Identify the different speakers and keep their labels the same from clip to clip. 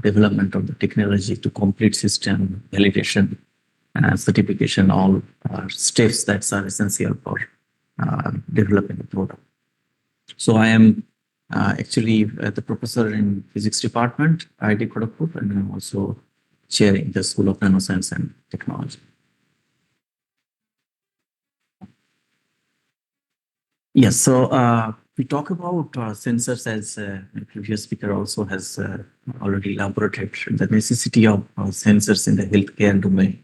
Speaker 1: development of the technology to complete system validation, certification, all steps that are essential for developing the product. So I am actually the professor in physics department, IIT Kharagpur, and I'm also chairing the School of Nanoscience and Technology. Yes, so we talk about sensors as the previous speaker also has already elaborated the necessity of sensors in the healthcare domain.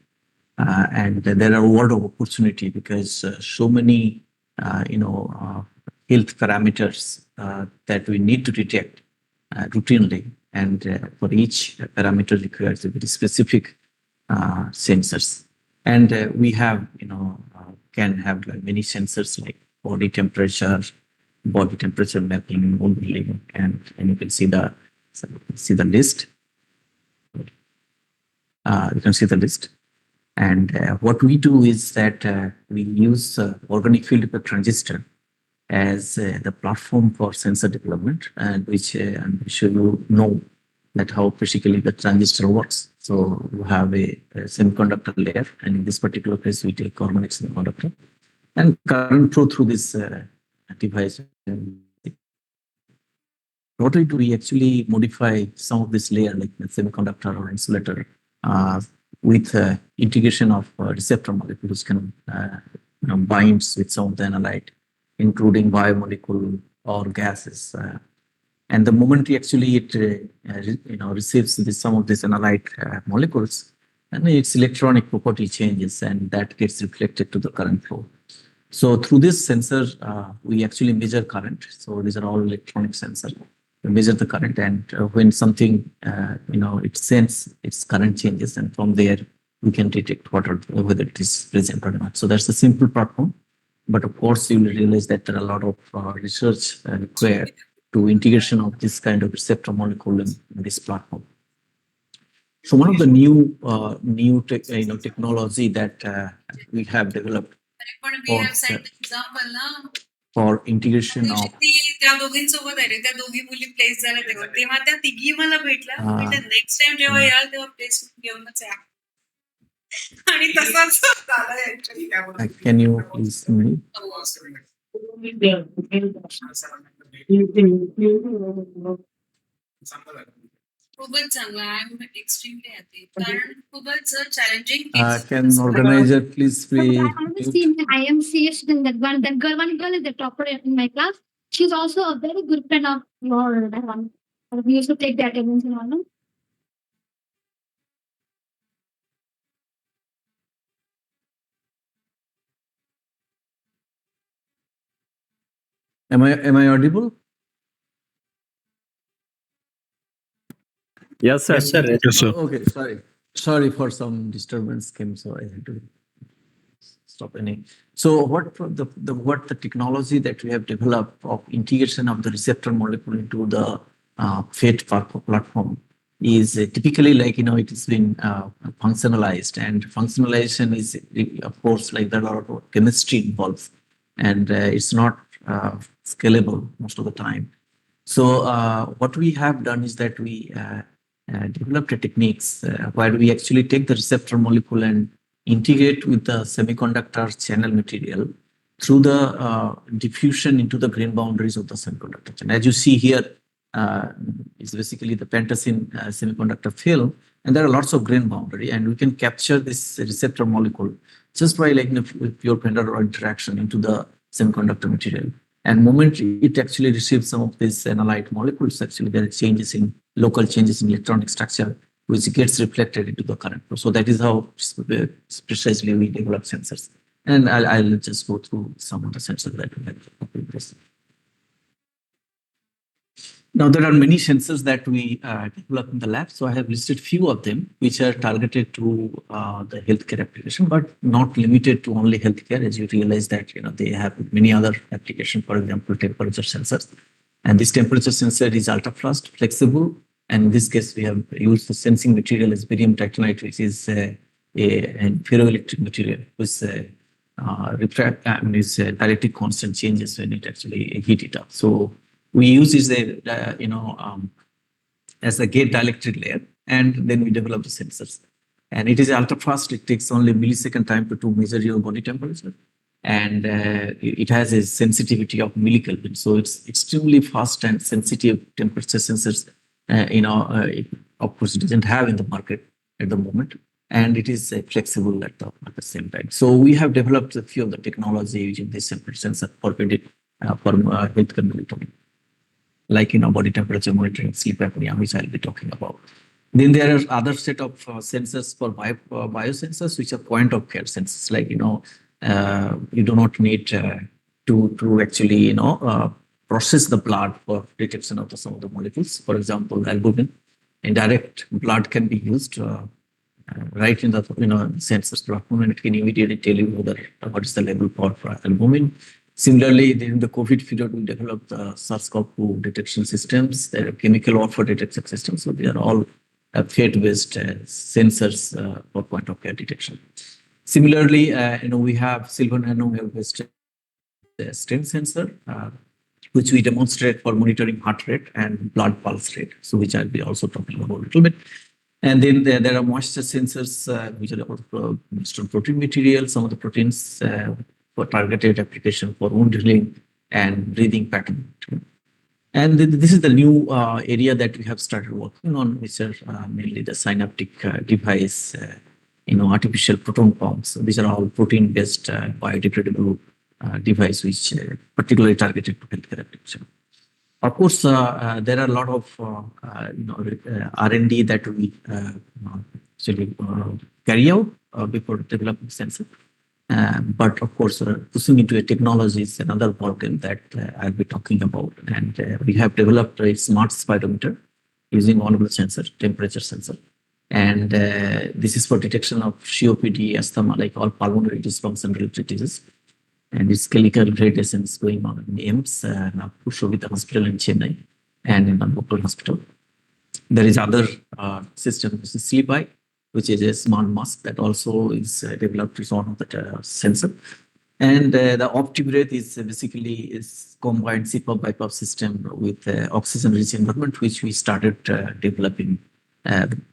Speaker 1: And there are a lot of opportunity because so many, health parameters that we need to detect routinely, and for each parameter requires a very specific sensors. And we have, can have like many sensors like body temperature mapping, modeling, and you can see the list. You can see the list. And what we do is that we use organic field effect transistor as the platform for sensor development, and which I'm sure you know that how basically the transistor works. So you have a semiconductor layer, and in this particular case, we take organic semiconductor and current flow through this device. What we do, we actually modify some of this layer, like the semiconductor or insulator, with integration of receptor molecules can binds with some of the analyte, including biomolecule or gases. And the moment actually it receives some of these analyte molecules, and its electronic property changes, and that gets reflected to the current flow. So through this sensor, we actually measure current. So these are all electronic sensors. We measure the current, and when something, it sends its current changes, and from there we can detect whether it is present or not. So that's a simple platform. But of course, you will realize that there are a lot of research required to integration of this kind of receptor molecule in this platform. So one of the new technology that we have developed for integration of
Speaker 2: त्या दोघींसोबत आहे त्या दोघी मुली place झाल्या तेव्हा त्या तिघी मला भेटल्या. नेक्स्ट टाइम जेव्हा याल तेव्हा प्लेस घेऊनच या. आणि तसाच झालं.
Speaker 1: Can you please me?
Speaker 2: खूपच चांगला. आय एम एक्स्ट्रीमली हॅपी कारण खूपच challenging.
Speaker 1: Can organizer please be?
Speaker 3: I am serious in that one. That girl is the topper in my class. She's also a very good friend of your that one. We used to take the attendance and all.
Speaker 1: Am I audible?
Speaker 4: Yes, sir.
Speaker 5: Yes, sir.
Speaker 4: Yes, sir.
Speaker 1: Okay, sorry for some disturbance came, so I had to stop any. So what the technology that we have developed of integration of the receptor molecule into the FET platform is typically like, it has been functionalized, and functionalization is, of course, like there are a lot of chemistry involved, and it's not scalable most of the time. So what we have done is that we developed techniques where we actually take the receptor molecule and integrate with the semiconductor channel material through the diffusion into the grain boundaries of the semiconductor. And as you see here, it's basically the pentasine semiconductor film, and there are lots of grain boundary, and we can capture this receptor molecule just by like pure Pendarrow interaction into the semiconductor material. And moment it actually receives some of these analyte molecules, actually there are changes in local changes in electronic structure, which gets reflected into the current flow. So that is how precisely we develop sensors. And I'll just go through some of the sensors that we have. Now, there are many sensors that we develop in the lab. So I have listed few of them, which are targeted to the healthcare application, but not limited to only healthcare. As you realize that, they have many other applications, for example, temperature sensors. And this temperature sensor is ultra-fast, flexible. And in this case, we have used the sensing material as barium titanite, which is a ferroelectric material, which is dielectric constant changes when it actually heat it up. So we use this, as a gate dielectric layer, and then we develop the sensors. And it is ultra fast. It takes only millisecond time to measure your body temperature, and it has a sensitivity of millikelvin. So it's extremely fast and sensitive temperature sensors. It of course it doesn't have in the market at the moment, and it is flexible at the same time. So we have developed a few of the technology using this temperature sensor for health monitoring, like body temperature monitoring, sleep apnea, which I'll be talking about. Then there are other set of sensors for biosensors, which are point of care sensors. Like you do not need to actually process the blood for detection of some of the molecules. For example, albumin. Indirect blood can be used right in the sensors platform, and it can immediately tell you what is the level for albumin. Similarly, during the COVID period, we developed the SARS-CoV-2 detection systems. There are chemical warfare detection systems. So they are all fate-based sensors for point of care detection. Similarly, we have silver nanowave-based strain sensor, which we demonstrate for monitoring heart rate and blood pulse rate. So which I'll be also talking about a little bit. And then there are moisture sensors, which are about protein material, some of the proteins for targeted application for wound healing and breathing pattern. And this is the new area that we have started working on, which are mainly the synaptic device, artificial proton pumps. So these are all protein-based biodegradable device, which particularly targeted to healthcare application. Of course, there are a lot of R&D that we actually carry out before developing sensor. But of course, pushing into a technology is another ballgame that I'll be talking about. And we have developed a smart spirometer using one of the sensor, temperature sensor. And this is for detection of COPD, asthma, like all pulmonary dysfunction-related diseases. And its clinical validation is going on in AIMS, Nagpur Hospital in Chennai, and in Nagpur Hospital. There is other system, which is Sleep-Eye, which is a smart mask that also is developed with one of the sensor. And the OptiBreath is basically combined CPAP BiPAP system with oxygen-rich environment, which we started developing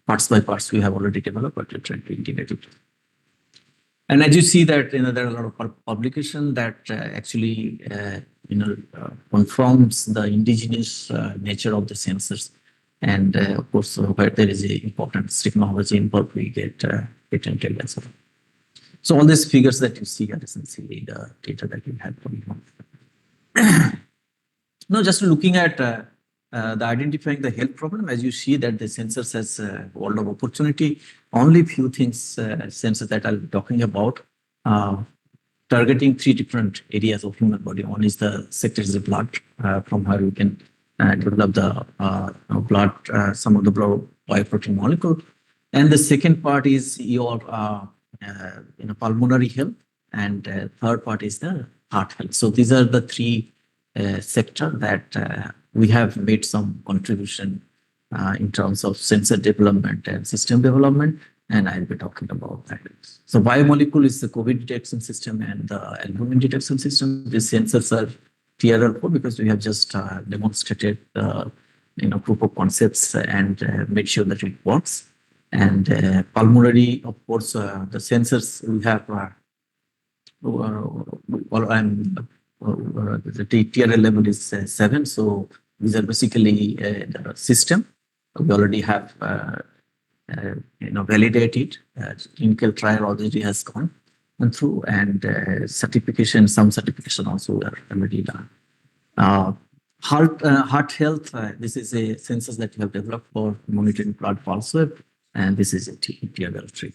Speaker 1: parts by parts. We have already developed, but we're trying to integrate it. And as you see that there are a lot of publication that actually confirms the indigenous nature of the sensors, and of course where there is a important technology involved, we get patented as well. So all these figures that you see are essentially the data that we had from home. Now, just looking at the identifying the health problem, as you see that the sensors has a world of opportunity. Only few things, sensors that I'll be talking about, targeting 3 different areas of human body. One is the sectors of blood, from where we can develop the blood, some of the blood bioprotein molecule. And the second part is your pulmonary health, and third part is the heart health. So these are the 3 sectors that we have made some contribution in terms of sensor development and system development, and I'll be talking about that. So biomolecule is the COVID detection system and the albumin detection system. These sensors are TRL4 because we have just demonstrated proof of concepts and made sure that it works. And pulmonary, of course, the sensors we have. The TRL level is 7, so these are basically the system. We already have validated. Clinical trial already has gone through, and certification, some certification also are already done. Heart health. This is a sensor that we have developed for monitoring blood pulse wave, and this is a TRL3.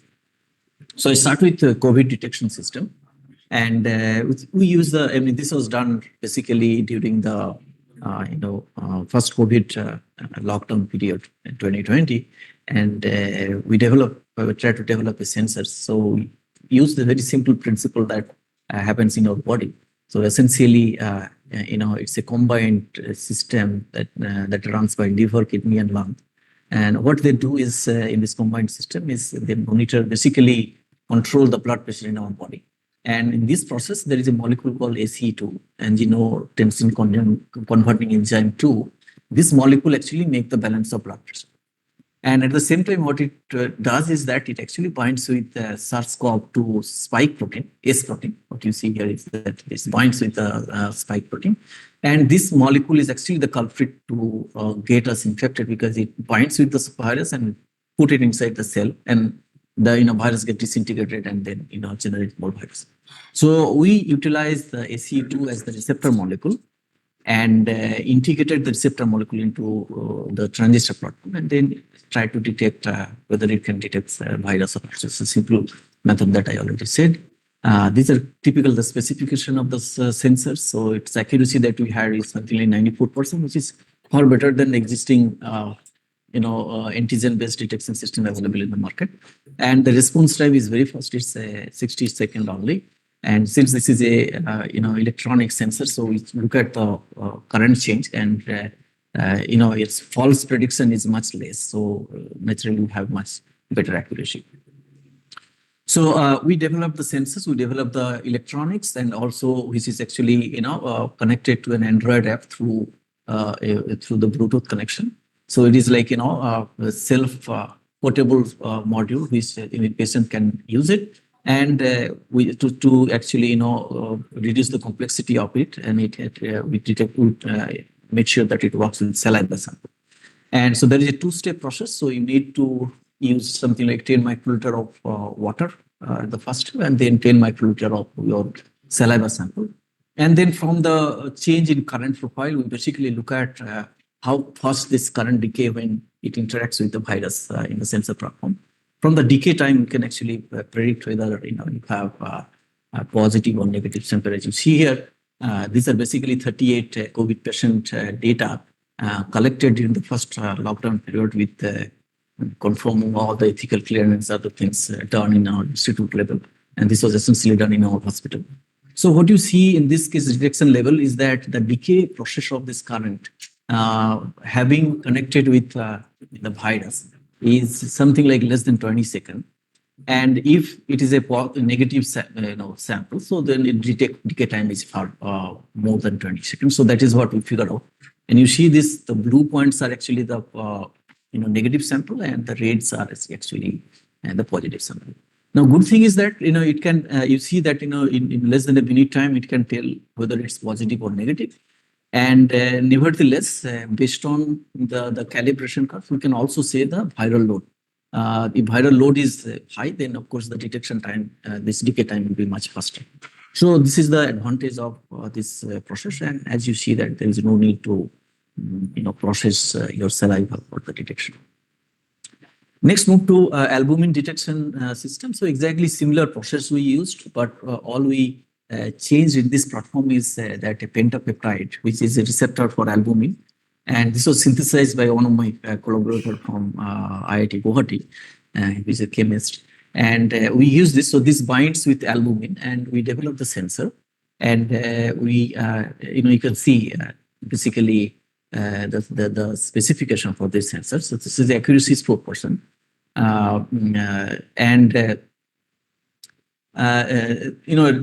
Speaker 1: So I start with the COVID detection system. And we use this was done basically during the first COVID lockdown period in 2020, and we tried to develop a sensor. So we use the very simple principle that happens in our body. So essentially, it's a combined system that runs by liver, kidney, and lung. And what they do is in this combined system is they monitor, basically control the blood pressure in our body. And in this process, there is a molecule called ACE2, angiotensin converting enzyme 2, this molecule actually make the balance of blood pressure. And at the same time, what it does is that it actually binds with SARS-CoV-2 spike protein, S protein. What you see here is that it binds with the spike protein. And this molecule is actually the culprit to get us infected because it binds with the virus and put it inside the cell, and the virus get disintegrated and then generate more virus. So we utilize the ACE2 as the receptor molecule and integrated the receptor molecule into the transistor platform, and then try to detect whether it can detect virus or not. So it's a simple method that I already said. These are typical the specification of the sensors. So its accuracy that we had is something like 94%, which is far better than the existing antigen-based detection system available in the market. And the response time is very fast. It's 60 seconds only. And since this is a electronic sensor, so we look at the current change, and its false prediction is much less. So naturally, we have much better accuracy. So we developed the sensors, we developed the electronics, and also which is actually connected to an Android app through the Bluetooth connection. So it is like a self-portable module which any patient can use it. And we to actually reduce the complexity of it, and we make sure that it works with saliva sample. And so there is a two-step process. So you need to use something like 10 microliter of water the first step, and then 10 microliter of your saliva sample. And then from the change in current profile, we basically look at how fast this current decay when it interacts with the virus in the sensor platform. From the decay time, you can actually predict whether you have a positive or negative sample. As you see here, these are basically 38 COVID patient data collected during the first lockdown period with confirming all the ethical clearance, other things done in our institute level. And this was essentially done in our hospital. So what you see in this case detection level is that the decay process of this current having connected with the virus is something like less than 20 seconds. And if it is a negative sample, so then it decay time is far more than 20 seconds. So that is what we figured out. And you see this, the blue points are actually the negative sample, and the reds are actually the positive sample. Now, good thing is that it can you see that in less than a minute time it can tell whether it's positive or negative. And nevertheless, based on the calibration curve, we can also say the viral load. If viral load is high, then of course the detection time, this decay time will be much faster. So this is the advantage of this process. And as you see that there is no need to process your saliva for the detection. Next, move to albumin detection system. So exactly similar process we used, but all we changed in this platform is that a pentapeptide, which is a receptor for albumin. And this was synthesized by one of my collaborators from IIT Guwahati, who is a chemist. And we use this. So this binds with albumin, and we developed the sensor. And we, you can see basically the specification for this sensor. So this is the accuracy is 4%.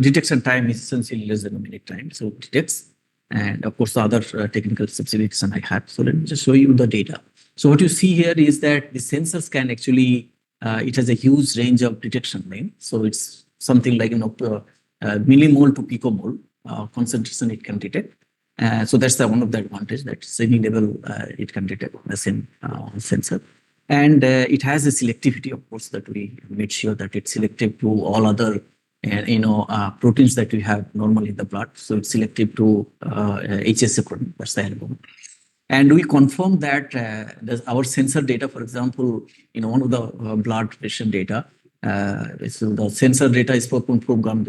Speaker 1: Detection time is essentially less than a minute time. So it detects. And of course, the other technical specification I have. So let me just show you the data. So what you see here is that the sensors can actually, it has a huge range of detection length. So it's something like millimole to picomole concentration it can detect. So that's one of the advantage that any level it can detect the same sensor. And it has a selectivity, of course, that we made sure that it's selective to all other proteins that we have normally in the blood. So it's selective to HSA protein, that's the albumin. And we confirm that our sensor data, for example, one of the blood patient data, so the sensor data is 4.4 gram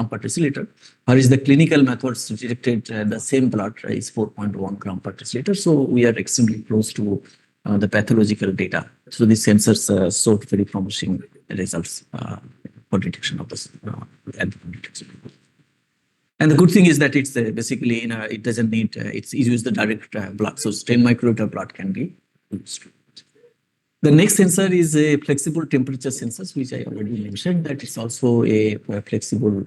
Speaker 1: per deciliter, whereas the clinical methods detected the same blood is 4.1 gram per deciliter. So we are extremely close to the pathological data. So these sensors showed very promising results for detection of this albumin detection. And the good thing is that it's basically, it doesn't need, it's use the direct blood. So 10 microliter blood can be used. The next sensor is a flexible temperature sensors, which I already mentioned, that it's also a flexible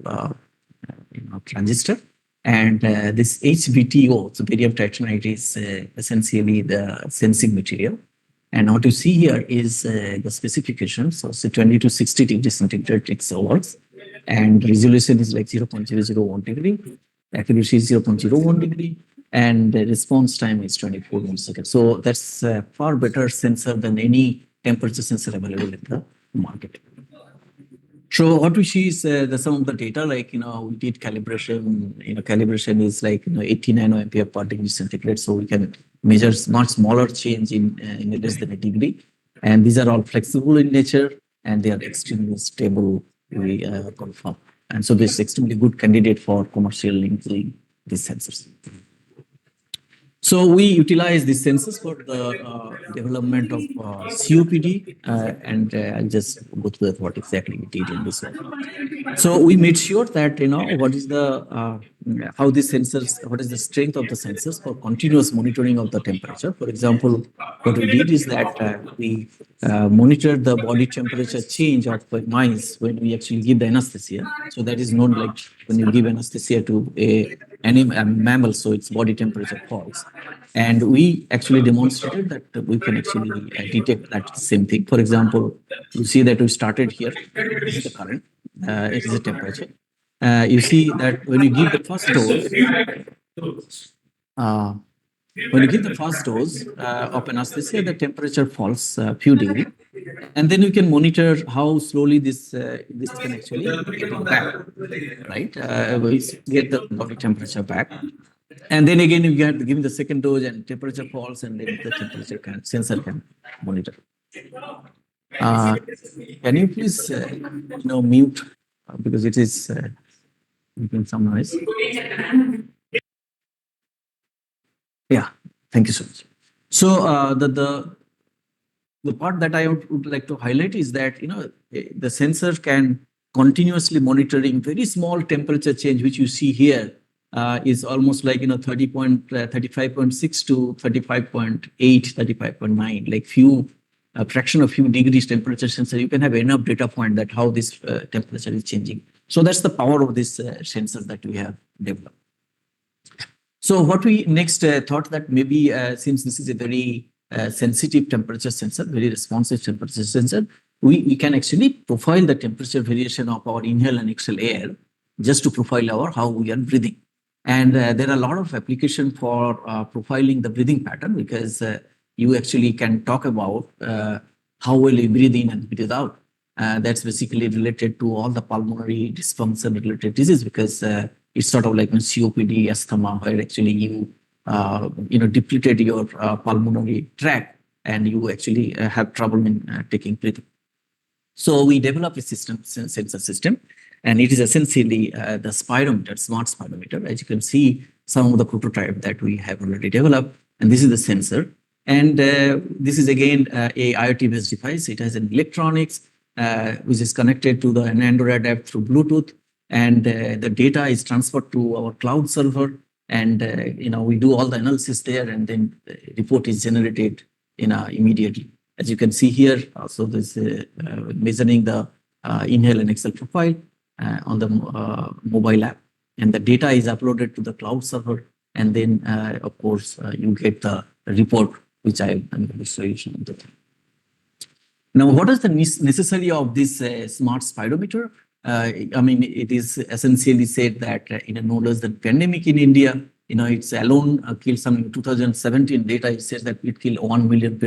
Speaker 1: transistor. And this HBTO, so barium titanite, is essentially the sensing material. And what you see here is the specification. So it's 20 to 60 degrees centigrade it works. And resolution is like 0.001 degree. Accuracy is 0.01 degree. And the response time is 24 milliseconds. So that's a far better sensor than any temperature sensor available in the market. So what we see is some of the data, like, we did calibration. Calibration is like, 80 nanoampere per degree centigrade. So we can measure much smaller change in less than a degree. And these are all flexible in nature and they are extremely stable, we confirm. And so this is extremely good candidate for commercial using these sensors. So we utilize these sensors for the development of COPD, and I'll just go through what exactly we did in this one. So we made sure that what is the how these sensors, what is the strength of the sensors for continuous monitoring of the temperature. For example, what we did is that we monitored the body temperature change of mice when we actually give the anesthesia. So that is known like when you give anesthesia to a mammal, so its body temperature falls. And we actually demonstrated that we can actually detect that same thing. For example, you see that we started here. This is the current. It is a temperature. You see that when you give the first dose, of anesthesia, the temperature falls a few degrees, and then you can monitor how slowly this can actually get it back, right? We get the body temperature back, and then again you have to give the second dose, and temperature falls, and then the temperature sensor can monitor. Can you please mute because it is making some noise. Yeah, thank you so much. So the part that I would like to highlight is that the sensor can continuously monitoring very small temperature change, which you see here is almost like 35.6 to 35.8, 35.9, like a fraction of few degrees temperature sensor. You can have enough data point that how this temperature is changing. So that's the power of this sensor that we have developed. So what we next thought that maybe since this is a very sensitive temperature sensor, very responsive temperature sensor, we can actually profile the temperature variation of our inhale and exhale air just to profile how we are breathing. And there are a lot of application for profiling the breathing pattern, because you actually can talk about how well you breathe in and breathe out. That's basically related to all the pulmonary dysfunction related disease, because it's sort of like COPD, asthma, where actually you depleted your pulmonary tract and you actually have trouble in taking breathing. So we developed a sensor system, and it is essentially the spirometer, smart spirometer. As you can see, some of the prototype that we have already developed, and this is the sensor. And this is again a IoT-based device. It has an electronics which is connected to the Android app through Bluetooth, and the data is transferred to our cloud server, and we do all the analysis there, and then the report is generated immediately. As you can see here, also this measuring the inhale and exhale profile on the mobile app, and the data is uploaded to the cloud server, and then of course you get the report, which I'm going to show you. Now, what is the necessity of this smart spirometer? I mean, it is essentially said that in a no less than pandemic in India, it's alone killed some in 2017 data. It says that it killed 1 million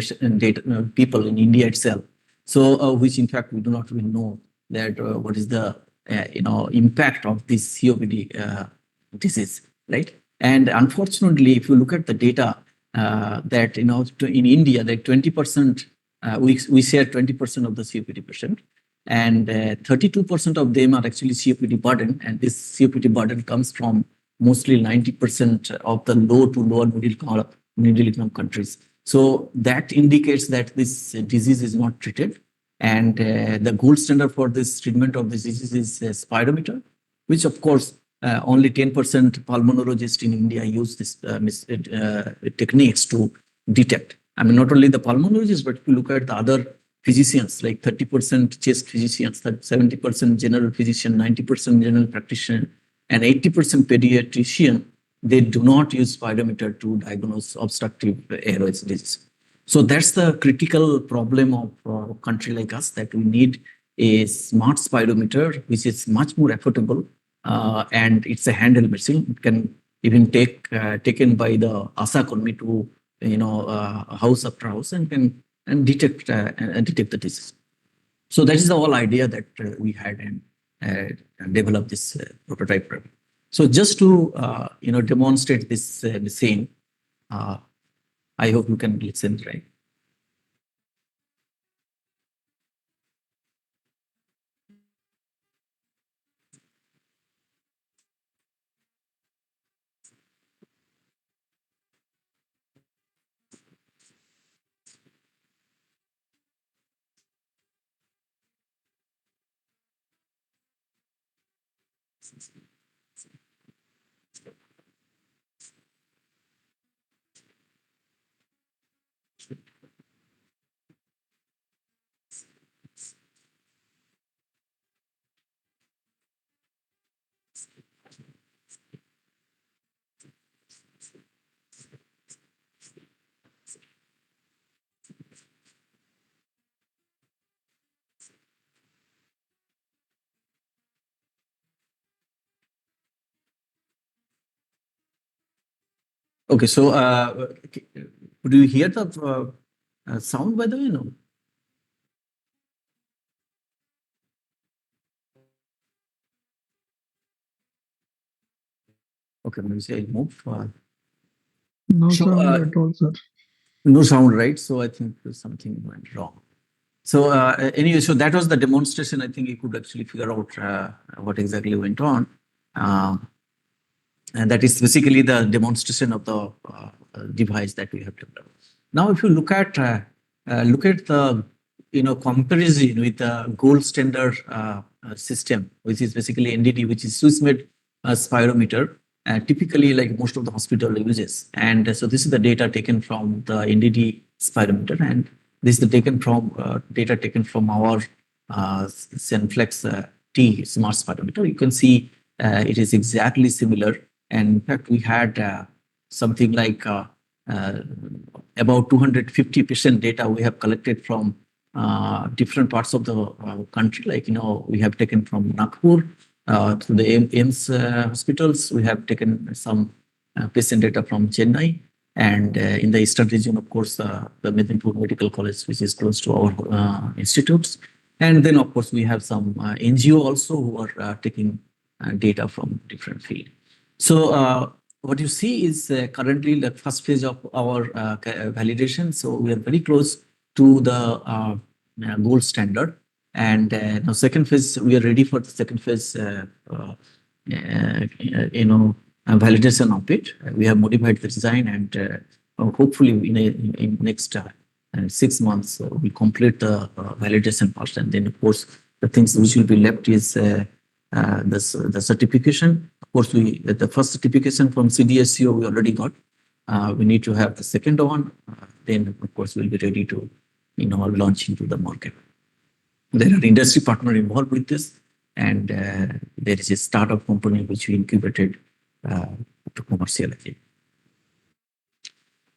Speaker 1: people in India itself. So, which in fact we do not even know that what is the impact of this COPD disease, right? And unfortunately, if you look at the data that in India, that 20% we share 20% of the COPD patient, and 32% of them are actually COPD burden, and this COPD burden comes from mostly 90% of the low to lower middle income countries. So that indicates that this disease is not treated, and the gold standard for this treatment of this disease is spirometer, which of course only 10% pulmonologists in India use this techniques to detect. I mean, not only the pulmonologists, but if you look at the other physicians, like 30% chest physicians, 70% general physician, 90% general practitioner, and 80% pediatrician, they do not use spirometer to diagnose obstructive airways disease. So that's the critical problem of a country like us, that we need a smart spirometer, which is much more affordable, and it's a handheld machine. It can even taken by the ASA Kurmi to house after house and can detect the disease. So that is the whole idea that we had and developed this prototype. So just to demonstrate this machine, I hope you can listen, right? Okay, so do you hear the sound, by the way? No. Okay, maybe say I move.
Speaker 4: No
Speaker 1: So,
Speaker 4: sound at all, sir.
Speaker 1: No sound, right? So I think something went wrong. So anyway, so that was the demonstration. I think you could actually figure out what exactly went on. And that is basically the demonstration of the device that we have developed. Now, if you look at the comparison with the gold standard system, which is basically NDT, which is Swiss made spirometer, typically like most of the hospital uses. And so this is the data taken from the NDT spirometer, and this is the data taken from our Senflex T smart spirometer. You can see it is exactly similar. And in fact, we had something like about 250% data we have collected from different parts of the country. Like, we have taken from Nagpur to the AIMS hospitals. We have taken some patient data from Chennai. And in the eastern region, of course, the Medinpur Medical College, which is close to our institutes. And then, of course, we have some NGO also who are taking data from different fields. So what you see is currently the first phase of our validation. So we are very close to the gold standard. And now second phase, we are ready for the second phase, validation of it. We have modified the design, and hopefully in next 6 months, we complete the validation first. And then, of course, the things which will be left is the certification. Of course, the first certification from CDSCO we already got. We need to have the second one. Then, of course, we'll be ready to launch into the market. There are industry partners involved with this, and there is a startup company which we incubated to commercialize.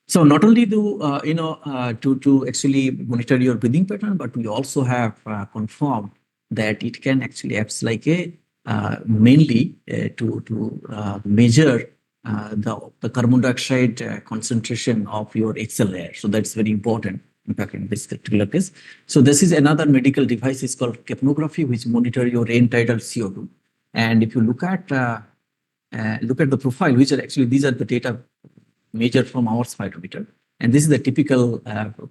Speaker 1: So not only to actually monitor your breathing pattern, but we also have confirmed that it can actually act like a mainly to measure the carbon dioxide concentration of your exhale air. So that's very important, in fact, in this particular case. So this is another medical device. It's called capnography, which monitor your end-tidal CO2. And if you look at the profile, which are actually, these are the data measured from our spirometer. And this is the typical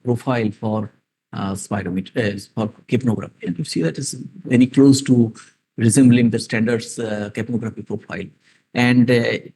Speaker 1: profile for spirometer, for capnography. And you see that is very close to resembling the standards capnography profile. And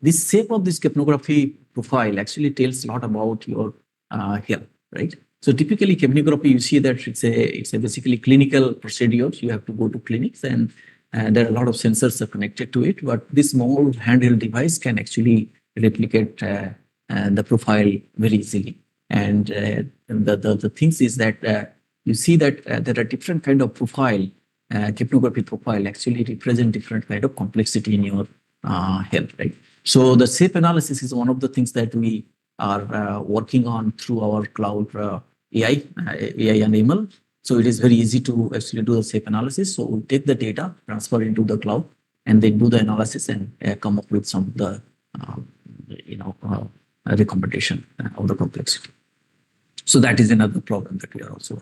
Speaker 1: this shape of this capnography profile actually tells a lot about your health, right? So typically capnography, you see that it's a basically clinical procedure. You have to go to clinics, and there are a lot of sensors are connected to it. But this small handheld device can actually replicate the profile very easily. And the things is that you see that there are different kind of profile, capnography profile actually represent different kind of complexity in your health, right? So the SAFE analysis is one of the things that we are working on through our cloud AI and ML. So it is very easy to actually do the SAFE analysis. So we take the data, transfer into the cloud, and then do the analysis and come up with some of the recommendation of the complexity. So that is another problem that we are also.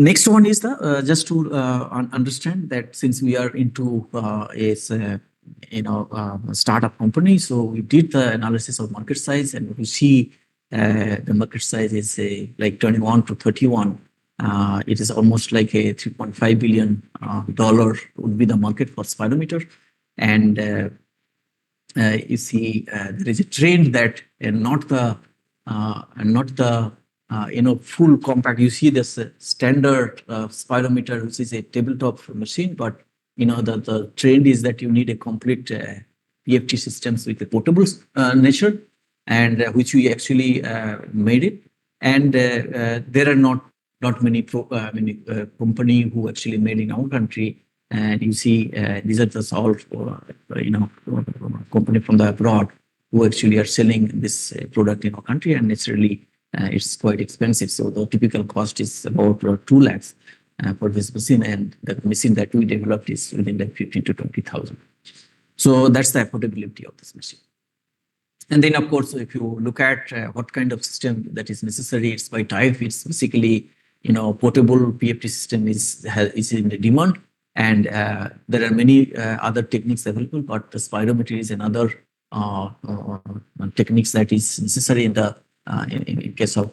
Speaker 1: Next one is the just to understand that since we are into a startup company, so we did the analysis of market size, and we see the market size is like 21 to 31. It is almost like a $3.5 billion would be the market for spirometer, and you see there is a trend that not the full compact. You see this standard spirometer, which is a tabletop machine, but the trend is that you need a complete PFT systems with a portable nature, and which we actually made it. And there are not many company who actually made in our country. And you see, these are just all company from the abroad who actually are selling this product in our country, and naturally it's quite expensive. So the typical cost is about 2 lakhs for this machine, and the machine that we developed is within like 15 to 20,000. So that's the affordability of this machine. And then, of course, if you look at what kind of system that is necessary, it's by type. It's basically portable PFT system is in the demand. And there are many other techniques available, but the spirometry is another techniques that is necessary in the in case of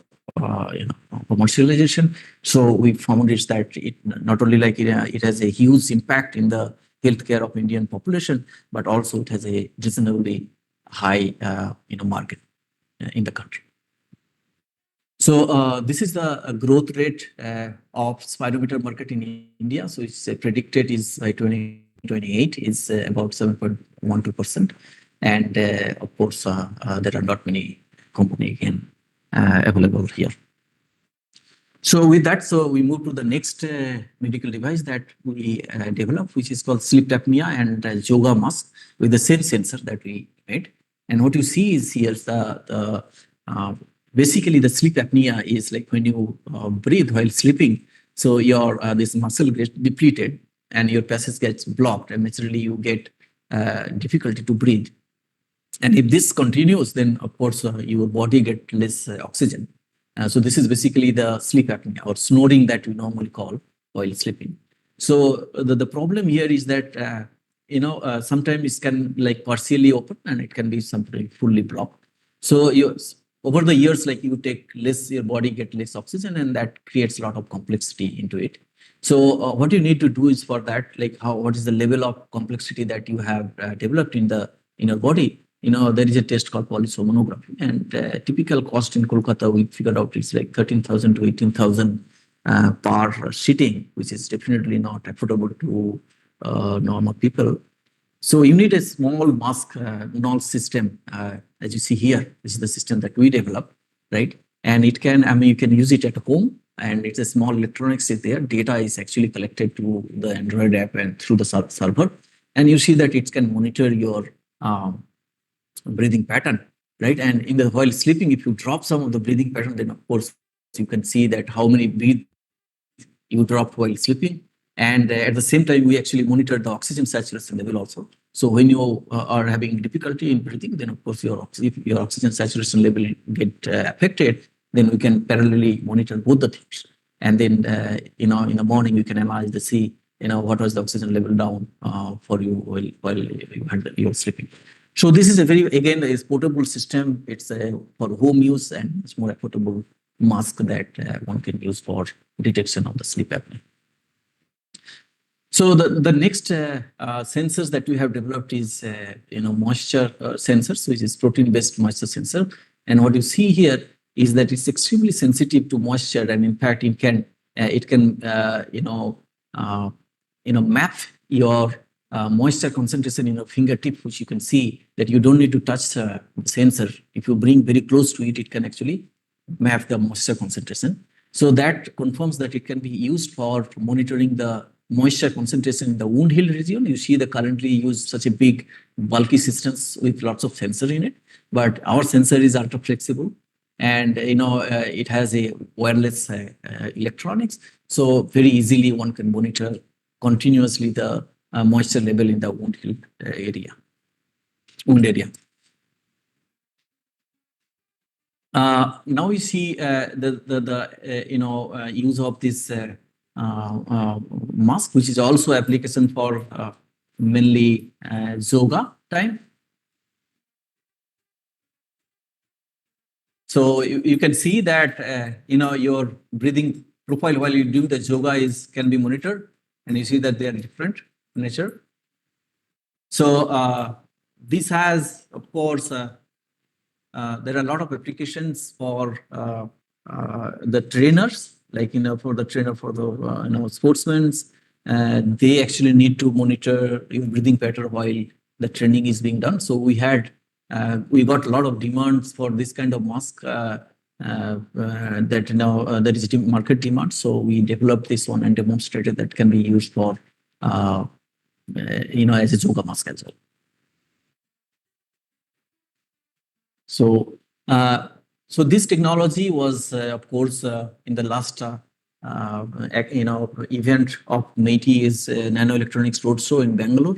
Speaker 1: commercialization. So we found is that it not only like it has a huge impact in the healthcare of Indian population, but also it has a reasonably high market in the country. So this is the growth rate of spirometer market in India. So it's predicted is by 2028 is about 7.12%. And of course, there are not many company again available here. So with that, so we move to the next medical device that we developed, which is called sleep apnea and yoga mask with the same sensor that we made. And what you see is here the basically the sleep apnea is like when you breathe while sleeping. So your this muscle gets depleted and your passage gets blocked, and naturally you get difficulty to breathe. And if this continues, then of course your body gets less oxygen. So this is basically the sleep apnea or snoring that we normally call while sleeping. So the problem here is that sometimes it can like partially open and it can be something fully blocked. So over the years, like you take less, your body get less oxygen, and that creates a lot of complexity into it. So what you need to do is for that, like what is the level of complexity that you have developed in your body? There is a test called polysomnography, and typical cost in Kolkata, we figured out it's like 13,000 to 18,000 per sitting, which is definitely not affordable to normal people. So you need a small mask, small system, as you see here. This is the system that we developed, right? And it can, you can use it at home, and it's a small electronics is there. Data is actually collected to the Android app and through the server, and you see that it can monitor your breathing pattern, right? And while sleeping, if you drop some of the breathing pattern, then of course you can see that how many breaths you dropped while sleeping. And at the same time, we actually monitor the oxygen saturation level also. So when you are having difficulty in breathing, then of course if your oxygen saturation level get affected, then we can parallelly monitor both the things. And then in the morning, you can analyze to see what was the oxygen level down for you while you're sleeping. So this is a again, a portable system. It's for home use, and it's more affordable mask that one can use for detection of the sleep apnea. So the next sensors that we have developed is moisture sensors, which is protein-based moisture sensor. And what you see here is that it's extremely sensitive to moisture, and in fact, it can map your moisture concentration in your fingertip, which you can see that you don't need to touch the sensor. If you bring very close to it, it can actually map the moisture concentration. So that confirms that it can be used for monitoring the moisture concentration in the wound heal region. You see the currently use such a big bulky systems with lots of sensor in it, but our sensor is ultra flexible, and it has a wireless electronics, so very easily one can monitor continuously the moisture level in the wound heal wound area. Now you see the use of this mask, which is also application for mainly yoga time. So you can see that your breathing profile while you do the yoga can be monitored, and you see that they are different in nature. So this has, of course, there are a lot of applications for the trainers, like for the trainer for the sportsmen. They actually need to monitor your breathing pattern while the training is being done. So we got a lot of demands for this kind of mask that there is a market demand. So we developed this one and demonstrated that can be used for as a yoga mask as well. So this technology was, of course, in the last event of METI is Nano Electronics Roadshow in Bangalore,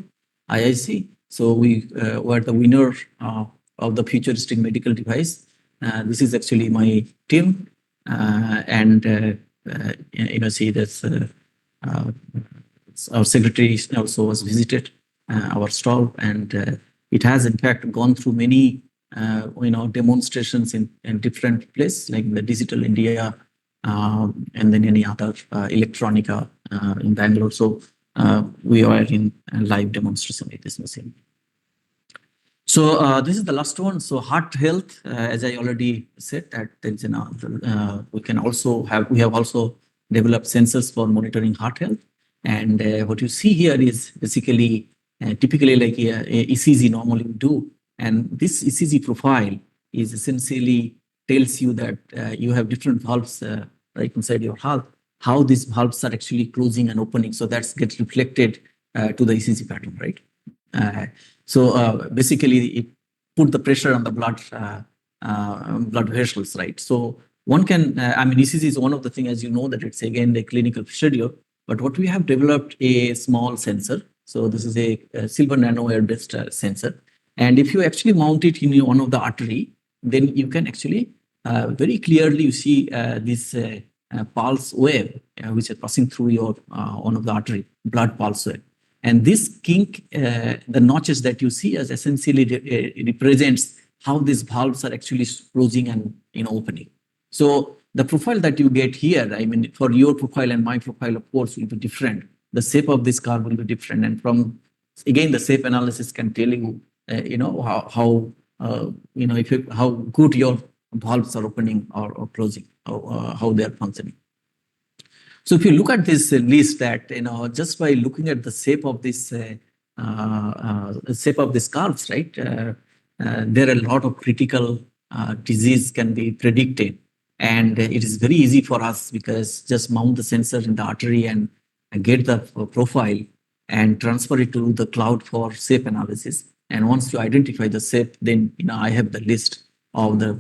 Speaker 1: IIC. So we were the winner of the futuristic medical device. This is actually my team, and see that's our secretary also was visited our stall, and it has in fact gone through many demonstrations in different places like the Digital India and then any other electronica in Bangalore. So we are in a live demonstration with this machine. So this is the last one. So heart health, as I already said, that there's we have also developed sensors for monitoring heart health. And what you see here is basically typically like a ECG normally we do. And this ECG profile is essentially tells you that you have different valves right inside your heart, how these valves are actually closing and opening. So that gets reflected to the ECG pattern, right? So basically it put the pressure on the blood vessels, right? So one can, ECG is one of the things, as you know, that it's again a clinical procedure, but what we have developed a small sensor. So this is a silver nanowire-based sensor. And if you actually mount it in one of the artery, then you can actually very clearly you see this pulse wave which is passing through your one of the artery, blood pulse wave. And this kink, the notches that you see as essentially represents how these valves are actually closing and opening. So the profile that you get here, for your profile and my profile, of course, will be different. The shape of this curve will be different, and from again the shape analysis can tell you how good your valves are opening or closing, how they are functioning. So if you look at this list, that just by looking at the shape of this curves, right, there are a lot of critical disease can be predicted, and it is very easy for us because just mount the sensor in the artery and get the profile and transfer it to the cloud for shape analysis. And once you identify the shape, then I have the list of the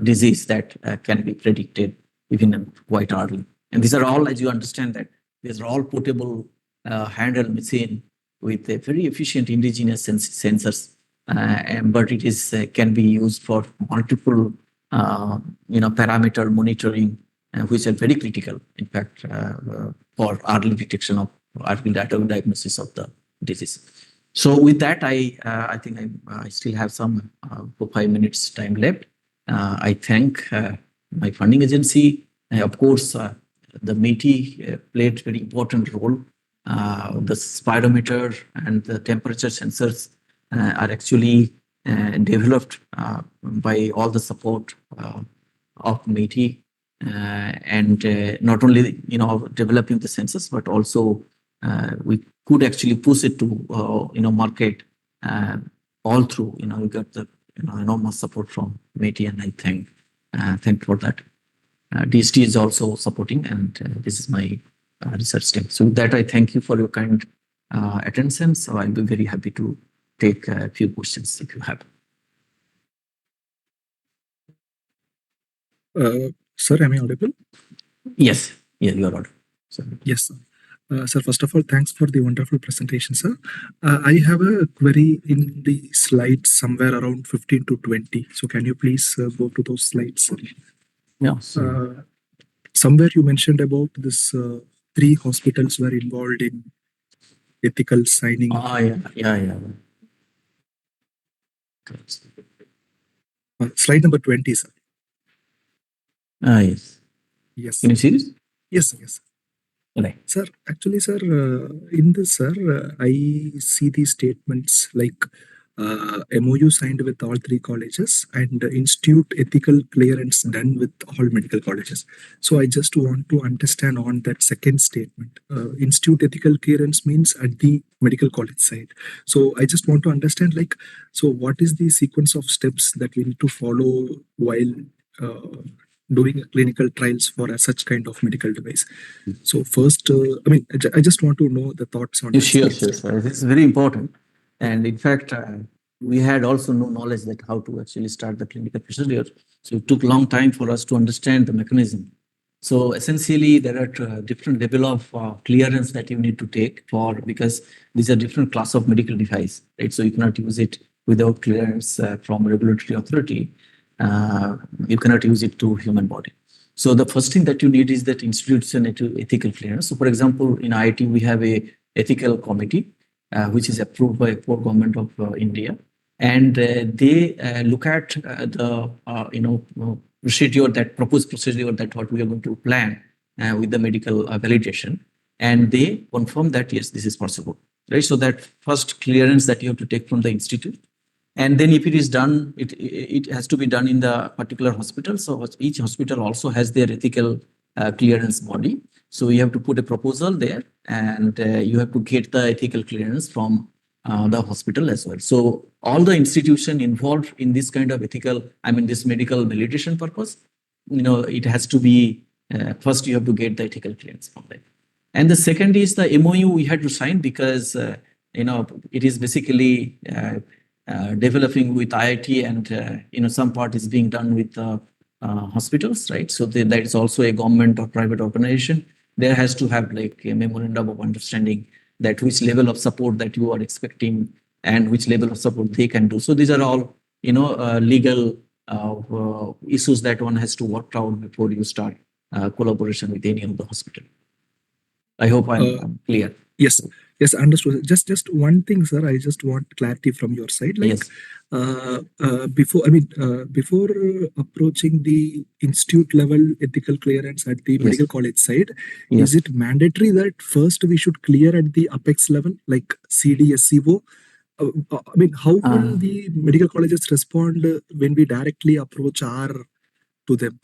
Speaker 1: disease that can be predicted even quite early. And these are all, as you understand, that these are all portable handheld machine with a very efficient indigenous sensors, but it is can be used for multiple parameter monitoring, which are very critical, in fact, for early detection of early diagnosis of the disease. So with that, I think I still have some 5 minutes time left. I thank my funding agency. Of course, the METI played very important role. The spirometer and the temperature sensors are actually developed by all the support of METI, and not only developing the sensors, but also we could actually push it to market all through. We got the enormous support from METI, and I thank for that. DST is also supporting, and this is my research team. So with that, I thank you for your kind attention. So I'll be very happy to take a few questions if you have.
Speaker 5: Sir, am I audible?
Speaker 1: Yes, yeah, you are audible. So,
Speaker 5: Yes, sir. Sir, first of all, thanks for the wonderful presentation, sir. I have a query in the slides somewhere around 15 to 20. So can you please go to those slides, sir?
Speaker 1: yeah. So,
Speaker 5: Somewhere you mentioned about this 3 hospitals were involved in ethical signing.
Speaker 1: yeah.
Speaker 5: Slide number 20, sir.
Speaker 1: Yes.
Speaker 5: Yes.
Speaker 1: Can you see this?
Speaker 5: Yes, yes.
Speaker 1: Right.
Speaker 5: Sir, actually, sir, in this, sir, I see these statements like MOU signed with all 3 colleges and institute ethical clearance done with all medical colleges. So I just want to understand on that second statement. Institute ethical clearance means at the medical college side. So I just want to understand, like, so what is the sequence of steps that we need to follow while doing clinical trials for such kind of medical device? So first, I mean, I just want to know the thoughts on that.
Speaker 1: Sure. Sir. This is very important. And in fact, we had also no knowledge that how to actually start the clinical procedure. So it took a long time for us to understand the mechanism. So essentially, there are different level of clearance that you need to take for, because these are different class of medical device, right? So you cannot use it without clearance from regulatory authority. You cannot use it to human body. So the first thing that you need is that institutional ethical clearance. So for example, in IIT, we have a ethical committee, which is approved by the government of India. And they look at the, procedure, that proposed procedure that what we are going to plan with the medical validation. And they confirm that, yes, this is possible, right? So that first clearance that you have to take from the institute. And then if it is done, it has to be done in the particular hospital. So each hospital also has their ethical clearance body. So you have to put a proposal there, and you have to get the ethical clearance from the hospital as well. So all the institution involved in this kind of ethical, this medical validation purpose, it has to be, first you have to get the ethical clearance from them. And the second is the MOU we had to sign, because, it is basically developing with IIT, and some part is being done with hospitals, right? So that is also a government or private organization. There has to have like a memorandum of understanding that which level of support that you are expecting and which level of support they can do. So these are all legal issues that one has to work out before you start collaboration with any of the hospital. I hope I'm clear.
Speaker 5: Yes, yes, understood. Just one thing, sir. I just want clarity from your side. Like,
Speaker 1: Yes.
Speaker 5: Before approaching the institute level ethical clearance at the
Speaker 1: Yes.
Speaker 5: medical college side,
Speaker 1: Yes.
Speaker 5: is it mandatory that first we should clear at the apex level, like CDSCO? How will the medical colleges respond when we directly approach our to them?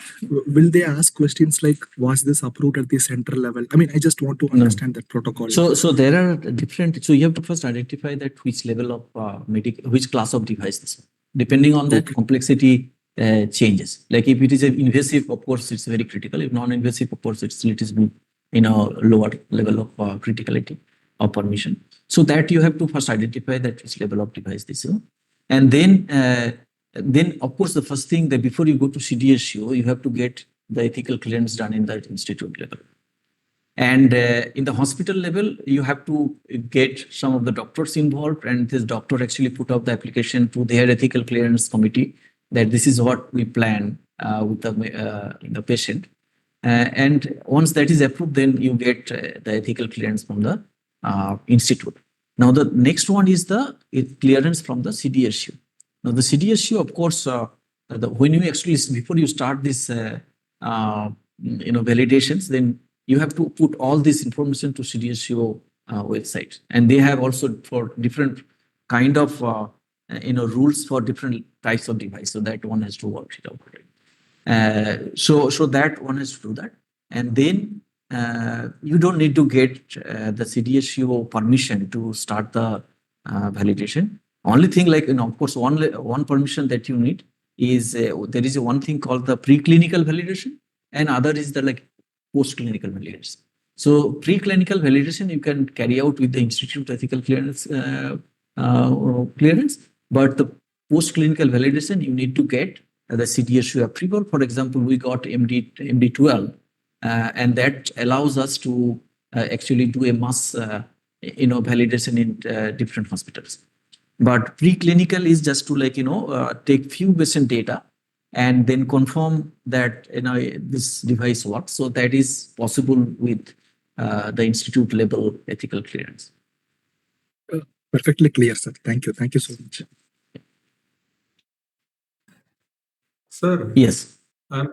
Speaker 5: Will they ask questions like, was this approved at the central level? I just want to understand that protocol.
Speaker 1: So there are different. So you have to first identify that which level of which class of device this is. Depending on that, complexity changes. Like if it is an invasive, of course, it's very critical. If non-invasive, of course, it's little lower level of criticality or permission. So that you have to first identify that which level of device this is, and then of course the first thing that before you go to CDSCO, you have to get the ethical clearance done in that institute level. And in the hospital level, you have to get some of the doctors involved, and this doctor actually put up the application to their ethical clearance committee that this is what we plan with the patient. And once that is approved, then you get the ethical clearance from the institute. Now, the next one is the clearance from the CDSCO. Now, the CDSCO, of course, when you actually, before you start this, validations, then you have to put all this information to CDSCO website. And they have also for different kind of, rules for different types of device. So that one has to work it out. Right? So that one has to do that. And then you don't need to get the CDSCO permission to start the validation. Only thing of course, one permission that you need is there is one thing called the preclinical validation, and other is the post-clinical validation. So preclinical validation you can carry out with the Institute Ethical Clearance, but the post-clinical validation you need to get the CDSU approval. For example, we got MD12, and that allows us to actually do a mass, validation in different hospitals. But preclinical is just to take few patient data and then confirm that this device works. So that is possible with the institute level ethical clearance.
Speaker 5: Perfectly clear, sir. Thank you. Thank you so much.
Speaker 6: Sir,
Speaker 1: Yes.
Speaker 6: I'm